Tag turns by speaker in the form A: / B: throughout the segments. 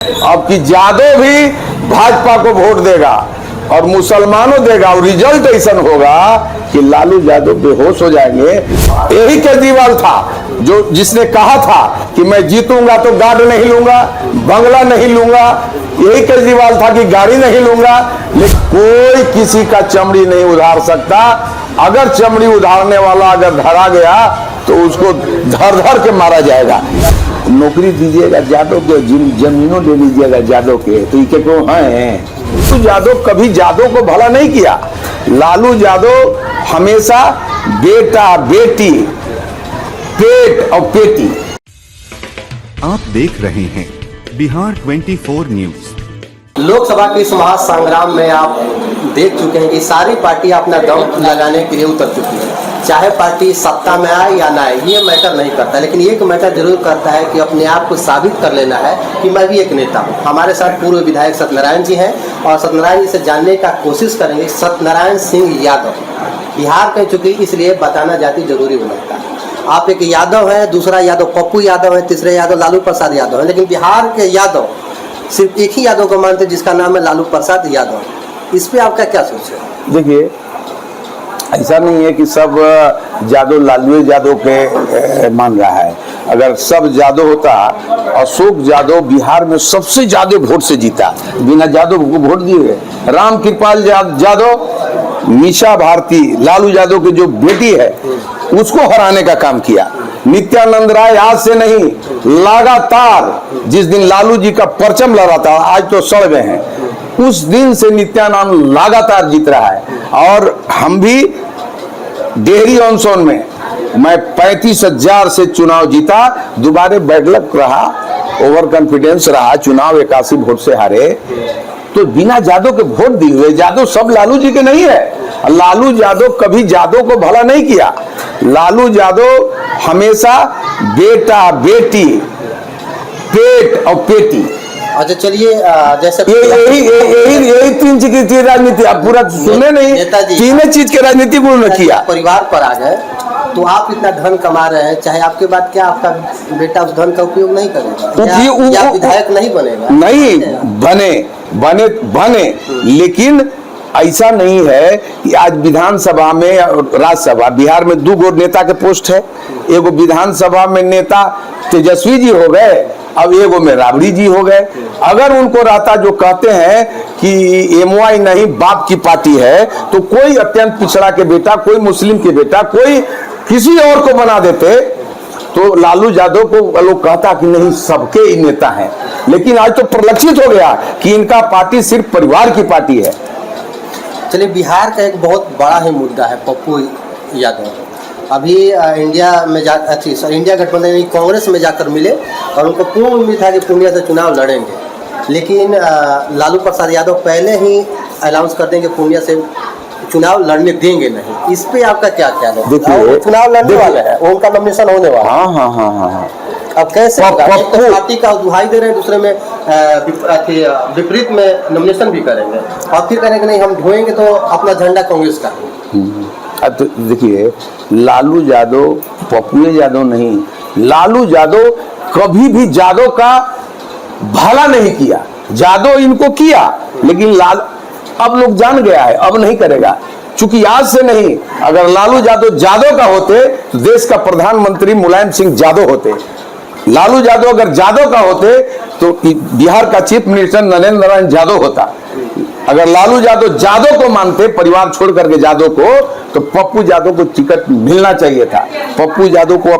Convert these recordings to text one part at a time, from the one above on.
A: अब कि यादव भी भाजपा को वोट देगा और मुसलमानों देगा और रिजल्ट ऐसा होगा कि लालू यादव बेहोश हो जाएंगे। यही केजरीवाल था जो जिसने कहा था कि मैं जीतूंगा तो गार्ड नहीं लूंगा, बंगला नहीं लूंगा। यही केजरीवाल था कि गाड़ी नहीं लूंगा। लेकिन कोई किसी का चमड़ी नहीं उधार सकता। अगर चमड़ी उधारने वाला अगर धरा गया तो उसको धर धर के मारा जाएगा। नौकरी दीजिएगा यादव के, जमीनों दे दीजिएगा यादव के, तो ये को हैं। तो यादव कभी यादव को भला नहीं किया। लालू यादव हमेशा बेटा बेटी, पेट और पेटी।
B: आप देख रहे हैं बिहार 24 न्यूज।
C: लोकसभा के इस महासंग्राम में आप देख चुके हैं कि सारी पार्टियां अपना दम लगाने के लिए उतर चुकी है। चाहे पार्टी सत्ता में आए या ना आए, ये मैटर नहीं करता, लेकिन एक मैटर जरूर करता है कि अपने आप को साबित कर लेना है कि मैं भी एक नेता हूँ। हमारे साथ पूर्व विधायक सत्यनारायण जी हैं और सत्यनारायण जी से जानने का कोशिश करेंगे। सत्यनारायण सिंह यादव बिहार के चुकी, इसलिए बताना जाती जरूरी हो लगता है। आप एक यादव है, दूसरा यादव पप्पू यादव है, तीसरे यादव लालू प्रसाद यादव है, लेकिन बिहार के यादव सिर्फ एक ही यादव को मानते हैं जिसका नाम है लालू प्रसाद यादव। इस पे आपका क्या सोच है?
A: देखिए, ऐसा नहीं है कि सब यादव लालू यादव के मान रहा है। अगर सब यादव होता, अशोक यादव बिहार में सबसे ज्यादा वोट से जीता, बिना यादव को वोट दिए। राम कृपाल यादव, मीसा भारती, लालू यादव की जो बेटी है उसको हराने का काम किया। नित्यानंद राय आज से नहीं, लगातार जिस दिन लालू जी का परचम लड़ा था, आज तो सड़ गए हैं, उस दिन से नित्यानंद लगातार जीत रहा है। और हम भी डेहरी ऑन सोन में मैं 35,000 से चुनाव जीता, दोबारा बैडलक रहा, ओवर कॉन्फिडेंस रहा, चुनाव 81 वोट से हारे। तो बिना यादव के वोट दिए हुए, यादव सब लालू जी के नहीं है। लालू यादव कभी यादव को भला नहीं किया। लालू यादव हमेशा बेटा बेटी, पेट और पेटी।
C: अच्छा चलिए, जैसे
A: यही तीन चीज की राजनीति आप पूरा सुने नहीं, तीनों चीज की राजनीति उन्होंने किया।
C: परिवार पर आ गए तो आप इतना धन कमा रहे हैं, चाहे आपके बाद क्या आपका बेटा उस धन का उपयोग नहीं करेगा या विधायक नहीं बनेगा? नहीं बने, लेकिन ऐसा नहीं है कि आज विधानसभा में राज्यसभा, बिहार में 2 नेता के पोस्ट है। एगो विधानसभा में नेता तेजस्वी जी हो गए, अब एगो में राबड़ी जी हो गए। अगर उनको रहता जो कहते हैं कि एमवाई नहीं बाप की पार्टी है, तो कोई अत्यंत पिछड़ा के बेटा, कोई मुस्लिम के बेटा, कोई किसी और को बना देते तो लालू यादव को लोग कहता कि नहीं सबके ही नेता हैं। लेकिन आज तो परिलक्षित हो गया कि इनका पार्टी सिर्फ परिवार की पार्टी है। चलिए, बिहार का एक बहुत बड़ा ही मुद्दा है पप्पू यादव। अभी इंडिया गठबंधन कांग्रेस में जाकर मिले और उनको पूर्ण उम्मीद था कि पूर्णिया से चुनाव लड़ेंगे, लेकिन लालू प्रसाद यादव पहले ही अनाउंस कर देंगे पूर्णिया से चुनाव लड़ने देंगे नहीं। इस पे आपका क्या ख्याल है? देखिए, चुनाव लड़ने वाले हैं, उनका नॉमिनेशन होने वाला है। हाँ। अब कैसे होगा? एक तो पार्टी का दुहाई दे रहे हैं, दूसरे में विपरीत में नॉमिनेशन भी करेंगे और फिर करेंगे नहीं हम ढोएंगे तो अपना झंडा कांग्रेस का।
A: अब तो देखिए, लालू यादव पप्पू यादव नहीं, लालू यादव कभी भी यादव का भला नहीं किया। यादव इनको किया, लेकिन अब लोग जान गया है, अब नहीं करेगा। चूंकि आज से नहीं, अगर लालू यादव का होते तो देश का प्रधानमंत्री मुलायम सिंह यादव होते। लालू यादव अगर यादव का होते तो बिहार का चीफ मिनिस्टर नरेंद्र नारायण यादव होता। अगर लालू यादव को मानते, परिवार छोड़ करके यादव को, तो पप्पू यादव को टिकट मिलना चाहिए था। पप्पू यादव को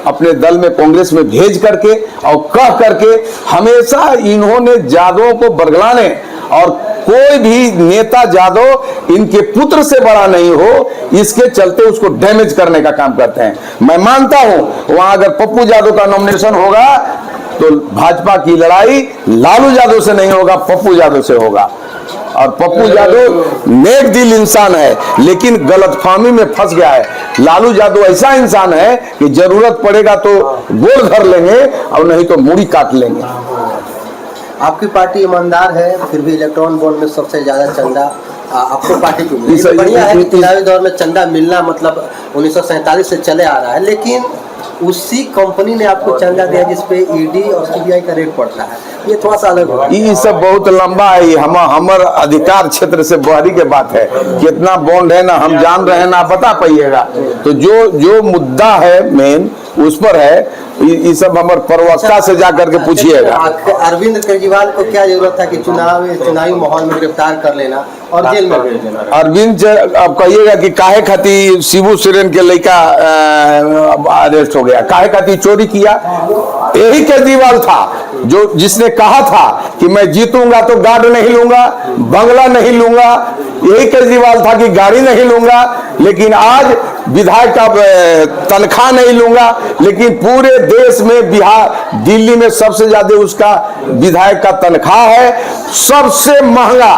A: अपने दल में कांग्रेस में भेज करके और कह करके हमेशा इन्होंने यादवों को बरगलाने, और कोई भी नेता यादव इनके पुत्र से बड़ा नहीं हो, इसके चलते उसको डैमेज करने का काम करते हैं। मैं मानता हूं वहां अगर पप्पू यादव का नॉमिनेशन होगा तो भाजपा की लड़ाई लालू यादव से नहीं होगा, पप्पू यादव से होगा। और पप्पू यादव नेक दिल इंसान है, लेकिन गलतफहमी में फंस गया है। लालू यादव ऐसा इंसान है कि जरूरत पड़ेगा तो गोल धर लेंगे और नहीं तो मूड़ी काट लेंगे।
C: आपकी पार्टी ईमानदार है, फिर भी इलेक्ट्रॉन बॉन्ड में सबसे ज्यादा चंदा आपको पार्टी को मिला। बढ़िया है कि चुनावी दौर में चंदा मिलना मतलब 1947 से चले आ रहा है, लेकिन
D: उसी कंपनी ने आपको चंदा दिया जिसपे ईडी और सीबीआई का रेट पड़ता है, ये थोड़ा सा अलग होगा।
C: ये सब बहुत लंबा है, ये हमर अधिकार क्षेत्र से बहरी के बात है। कितना बॉन्ड है ना हम जान रहे हैं ना बता पाइएगा। तो जो मुद्दा है मेन उस पर है, ये सब हमारे प्रवक्ता से जा करके पूछिएगा।
D: अरविंद केजरीवाल को क्या जरूरत था कि चुनावी माहौल में गिरफ्तार कर लेना और जेल में भेज देना?
C: अरविंद अब कहिएगा कि काहे खातिर शिबू सोरेन के लड़का अरेस्ट हो गया, काहे खातिर चोरी किया? यही केजरीवाल था जो जिसने कहा था कि मैं जीतूंगा तो गार्ड नहीं लूंगा, बंगला नहीं लूंगा। यही केजरीवाल था कि गाड़ी नहीं लूंगा, लेकिन आज विधायक का तनख्वाह नहीं लूंगा। लेकिन पूरे देश में बिहार दिल्ली में सबसे ज्यादा उसका विधायक का तनख्वाह है। सबसे महंगा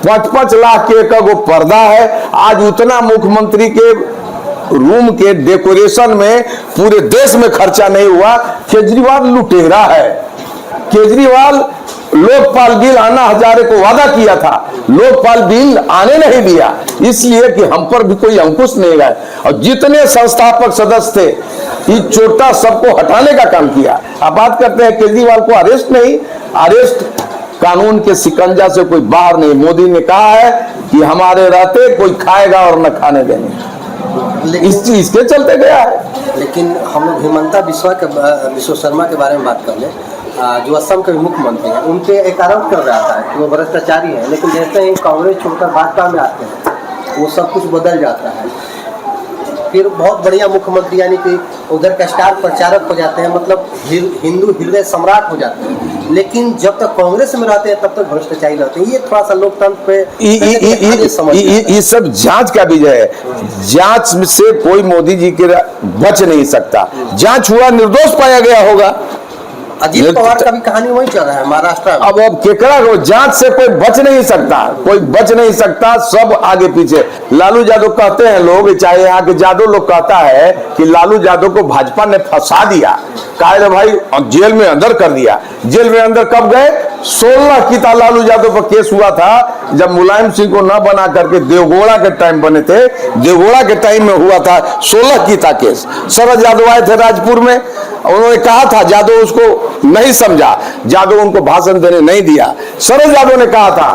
C: 5-5 लाख के एक गो पर्दा है। आज उतना मुख्यमंत्री के रूम के डेकोरेशन में पूरे देश में खर्चा नहीं हुआ। केजरीवाल लुटेरा है। केजरीवाल लोकपाल बिल अन्ना हजारे को वादा किया था, लोकपाल बिल आने नहीं दिया, इसलिए कि हम पर भी कोई अंकुश नहीं रहा। और जितने संस्थापक सदस्य थे ये छोटा सबको हटाने का काम किया। अब बात करते हैं केजरीवाल को अरेस्ट नहीं, अरेस्ट कानून के शिकंजा से कोई बाहर नहीं। मोदी ने कहा है कि हमारे रहते कोई खाएगा और न खाने देंगे, इस चीज के चलते गया है।
D: लेकिन हम लोग हिमंता बिस्वा शर्मा के बारे में बात कर लें, जो असम के मुख्यमंत्री हैं, उनपे एक आरोप कर रहा था कि वो भ्रष्टाचारी है, लेकिन जैसे ही कांग्रेस छोड़कर भाजपा में आते हैं वो सब कुछ बदल जाता है। फिर बहुत बढ़िया मुख्यमंत्री यानी कि उधर का स्टार प्रचारक हो जाते हैं, मतलब हिंदू हृदय सम्राट हो जाते हैं। लेकिन जब तक कांग्रेस में रहते हैं तब तक भ्रष्टाचारी रहते हैं। ये थोड़ा सा लोकतंत्र पे
C: ये सब जांच का विजय है। जांच से कोई मोदी जी के बच नहीं सकता। जांच हुआ, निर्दोष पाया गया होगा।
D: अजीत पवार का भी कहानी वही चल रहा है महाराष्ट्र में।
C: अब केकरा को जांच से कोई बच नहीं सकता, कोई बच नहीं सकता, सब आगे पीछे। लालू यादव कहते हैं लोग, चाहे यहाँ के यादव लोग कहता है कि लालू यादव को भाजपा ने फंसा दिया, कहा भाई जेल में अंदर कर दिया। जेल में अंदर कब गए? 16 की लालू यादव पर केस हुआ था जब मुलायम सिंह को न बना करके देवगौड़ा के टाइम बने थे, देवगौड़ा के टाइम में हुआ था 16 की केस। शरद यादव आए थे राजपुर में, उन्होंने कहा था, यादव उसको नहीं समझा, यादव उनको भाषण देने नहीं दिया। शरद यादव ने कहा था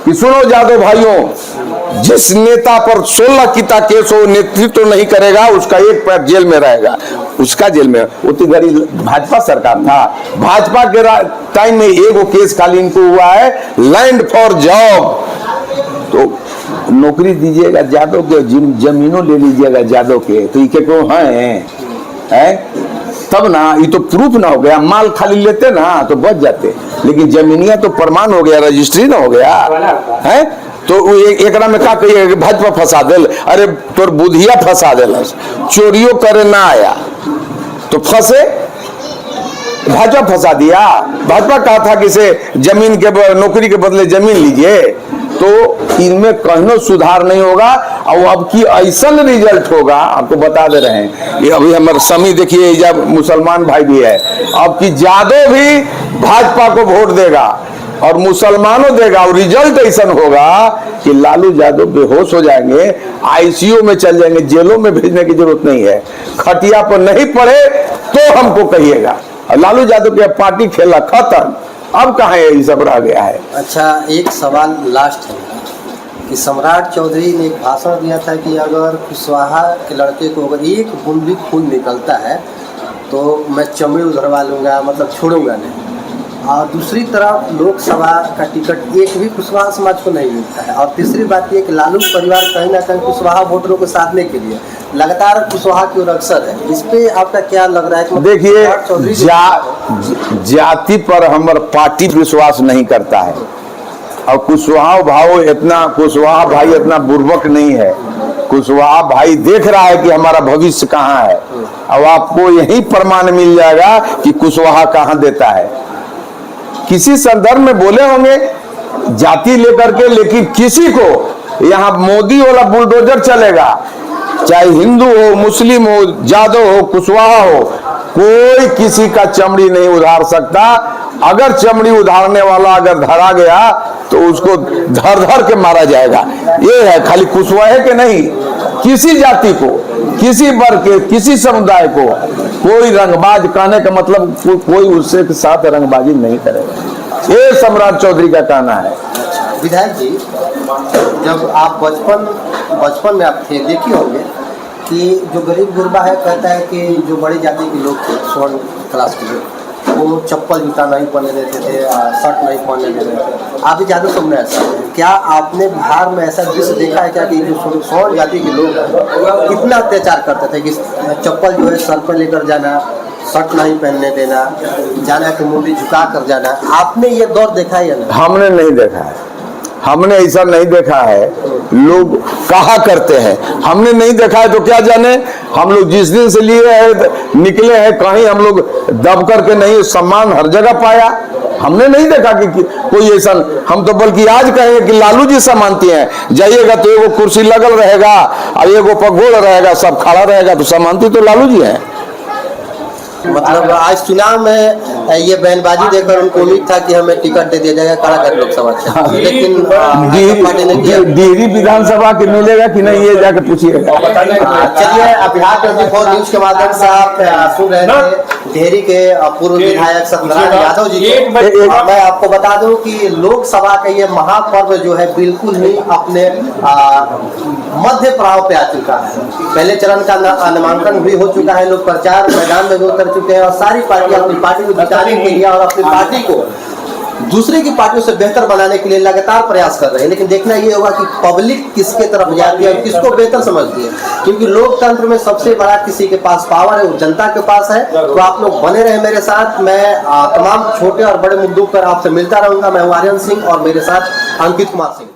C: कि सुनो यादव भाइयों, जिस नेता पर 16 की केस हो नेतृत्व तो नहीं करेगा, उसका एक पैर जेल में रहेगा। उसका जेल में उतनी गरी भाजपा सरकार था। भाजपा के टाइम में एगो केस खाली इनको हुआ है, लैंड फॉर जॉब। तो नौकरी दीजिएगा यादव के, जमीनों ले लीजिएगा यादव के, तो ये क्यों है तब ना, ये तो प्रूफ ना हो गया। माल खाली लेते ना तो बच जाते, लेकिन जमीनिया तो प्रमाण हो गया, रजिस्ट्री ना हो गया है। तो एक में का कहिए भाजपा फंसा दिल, अरे तोर बुधिया फंसा दिल, चोरियों करे ना आया तो फंसे, भाजपा फंसा दिया। भाजपा कहा था कि से जमीन के नौकरी के बदले जमीन लीजिए, तो इनमें कहीं सुधार नहीं होगा। और अब की ऐसा रिजल्ट होगा, आपको बता दे रहे हैं। ये अभी हमारे समी देखिए, जब मुसलमान भाई भी है, अब की यादव भी भाजपा को वोट देगा और मुसलमानों देगा, और रिजल्ट ऐसा होगा कि लालू यादव बेहोश हो जाएंगे, आईसीयू में चल जाएंगे, जेलों में भेजने की जरूरत नहीं है। खटिया पर नहीं पड़े तो हमको कहिएगा। लालू यादव की पार्टी खेला खत्म, अब कहाँ ये सब रह गया है।
D: अच्छा, एक सवाल लास्ट है कि सम्राट चौधरी ने एक भाषण दिया था कि अगर कुशवाहा के लड़के को अगर एक बूंद भी खून निकलता है तो मैं चमड़ी उधरवा लूँगा, मतलब छोड़ूंगा नहीं। और दूसरी तरफ लोकसभा का टिकट एक भी कुशवाहा समाज को नहीं मिलता है। और तीसरी बात यह कि लालू परिवार कहीं ना कहीं कुशवाहा वोटरों को साधने के लिए लगातार कुशवाहा की ओर अग्रसर है। इस पे आपका क्या लग रहा है?
C: देखिए, जाति पर हमारा पार्टी विश्वास नहीं करता है, और कुशवाहा भाई इतना बुर्बक नहीं है। कुशवाहा भाई देख रहा है कि हमारा भविष्य कहाँ है। अब आपको यही प्रमाण मिल जाएगा कि कुशवाहा कहाँ देता है। किसी संदर्भ में बोले होंगे जाति लेकर के, लेकिन किसी को यहाँ मोदी वाला बुलडोजर चलेगा, चाहे हिंदू हो, मुस्लिम हो, यादव हो, कुशवाहा हो, कोई किसी का चमड़ी नहीं उधार सकता। अगर चमड़ी उधारने वाला अगर धरा गया तो उसको धर धर के मारा जाएगा। ये है, खाली कुशवाहे के नहीं,
A: किसी जाति को, किसी वर्ग के, किसी समुदाय को कोई रंगबाज, कहने का मतलब कोई उससे के साथ रंगबाजी नहीं करेगा। ये सम्राट चौधरी का कहना है।
D: विधायक जी, जब आप बचपन में आप थे, देखे होंगे कि जो गरीब गुरबा है कहता है कि जो बड़ी जाति के लोग थे, स्वर्ण क्लास के लोग, वो चप्पल जूता नहीं पहने देते थे, शर्ट नहीं पहने देते थे। आप भी ज़्यादा सुनने ऐसा है, क्या आपने बिहार में ऐसा दृश्य देखा है क्या कि जो स्वर्ण जाति के लोग हैं कितना अत्याचार करते थे कि चप्पल जो है सर पर लेकर जाना, शर्ट नहीं पहनने देना, जाना कि मुंडी झुका कर जाना, आपने ये दौर देखा है या नहीं?
A: हमने नहीं देखा है, हमने ऐसा नहीं देखा है। लोग कहा करते हैं, हमने नहीं देखा है तो क्या जाने। हम लोग जिस दिन से लिए हैं, निकले हैं, कहीं हम लोग दब करके नहीं, सम्मान हर जगह पाया। हमने नहीं देखा कि कोई ऐसा, हम तो बल्कि आज कहेंगे कि लालू जी से मानती हैं, जाइएगा तो एगो कुर्सी लगल रहेगा और एगो पगोड़ रहेगा, सब खड़ा रहेगा, तो समानती तो लालू जी हैं।
D: मतलब आज चुनाव में ये बयानबाजी देखकर उनको उम्मीद था कि हमें टिकट दे दिया जाएगा कारागार लोकसभा क्षेत्र, लेकिन पार्टी ने किया।
A: डिहरी विधानसभा के मिलेगा कि नहीं, ये जाके पूछिए।
D: चलिए, बिहार 24 न्यूज के माध्यम से आप सुन रहे थे डिहरी के पूर्व विधायक सत्यनारायण यादव जी को। मैं आपको बता दूं कि लोकसभा का ये महापर्व जो है बिल्कुल ही अपने मध्य पड़ाव पे आ चुका है। पहले चरण का नामांकन भी हो चुका है, लोग प्रचार मैदान में भी उतर चुके हैं और सारी पार्टियां अपनी पार्टी को जिताने के लिए और अपनी पार्टी को दूसरे की पार्टियों से बेहतर बनाने के लिए लगातार प्रयास कर रहे हैं। लेकिन देखना ये होगा कि पब्लिक किसके तरफ जाती है और किसको बेहतर समझती है, क्योंकि लोकतंत्र में सबसे बड़ा किसी के पास पावर है, वो जनता के पास है। तो आप लोग बने रहे मेरे साथ, मैं तमाम छोटे और बड़े मुद्दों पर आपसे मिलता रहूंगा। मैं हूं आर्यन सिंह और मेरे साथ अंकित कुमार सिंह।